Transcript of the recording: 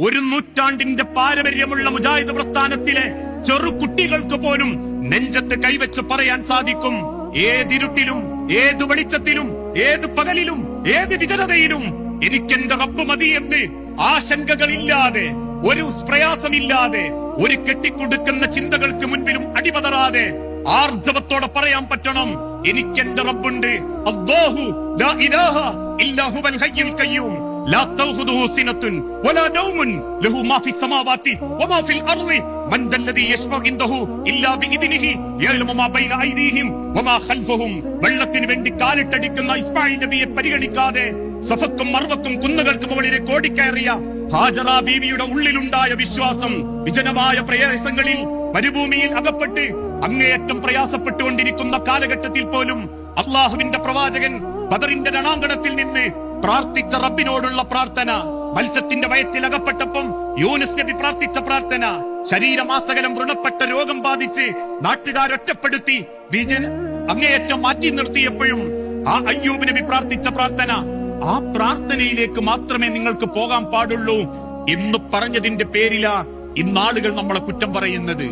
ഒരു നൂറ്റാണ്ടിന്റെ പാരമ്പര്യമുള്ള മുജാഹിദ് പ്രസ്ഥാനത്തിലെ ചെറുകുട്ടികൾക്ക് പോലും നെഞ്ചത്ത് കൈവച്ച് പറയാൻ സാധിക്കും, ഏതിരുട്ടിലും ഏത് വെളിച്ചത്തിലും ഏത് പകലിലും ഏത് വിജനതയിലും എനിക്കെന്റെ റബ്ബ് മതി എന്ന് ആശങ്കകളില്ലാതെ, ഒരു പ്രയാസമില്ലാതെ, ഒരു കെട്ടിക്കൊടുക്കുന്ന ചിന്തകൾക്ക് മുൻപിലും അടിപതറാതെ ആർജവത്തോടെ പറയാൻ പറ്റണം, എനിക്കെന്റെ റബ്ബുണ്ട്. അല്ലാഹു ലാ ഇലാഹ ഇല്ലാ ഹുവൽ ഹയ്യുൽ ഖയ്യൂം ലാ തഖുദുഹു സിനത്തുൻ വലാ നൗമുൻ ലഹു മാ ഫിസ് സമാവാതി വമാ ഫിൽ അർളി മൻ ദല്ലദീ യശ്ഫഉ ഇൻദഹു ഇല്ലാ ബിഇദ്നിഹി യഅലമു മാ ബൈന ഐദീഹിം വമാ ഖൽഫഹും. വെള്ളത്തിന് വേണ്ടി കാലിട്ടടിക്കുന്ന ഇസ്മായിൽ നബിയെ പരിഗണിക്കാതെ സഫക്കും മർവക്കും കുന്നുകൾക്ക് മുകളിലെ കോടിക്കയറിയ ഹാജറ ബീവിയുടെ ഉള്ളിലുണ്ടായ വിശ്വാസം വിജനമായ പ്രയാസങ്ങളിൽ മരുഭൂമിയിൽ അകപ്പെട്ട് അങ്ങേയറ്റം പ്രയാസപ്പെട്ടുകൊണ്ടിരിക്കുന്ന കാലഘട്ടത്തിൽ പോലും അള്ളാഹുവിന്റെ പ്രവാചകൻ ബദറിന്റെ രണാങ്കണത്തിൽ നിന്ന് പ്രാർത്ഥിച്ച റബ്ബിനോടുള്ള പ്രാർത്ഥന, മത്സ്യത്തിന്റെ വയറ്റിൽ അകപ്പെട്ടപ്പം യൂനുസ് നബി പ്രാർത്ഥിച്ച പ്രാർത്ഥന, ശരീരമാസകലം വ്രണപ്പെട്ട രോഗം ബാധിച്ച് നാട്ടുകാരൊറ്റപ്പെടുത്തി അങ്ങേയറ്റം മാറ്റി നിർത്തിയപ്പോഴും ആ അയ്യൂബ് നബി പ്രാർത്ഥിച്ച പ്രാർത്ഥന, ആ പ്രാർത്ഥനയിലേക്ക് മാത്രമേ നിങ്ങൾക്ക് പോകാൻ പാടുള്ളൂ എന്ന് പറഞ്ഞതിന്റെ പേരിലാ ഇന്നാളുകൾ നമ്മളെ കുറ്റം പറയുന്നത്.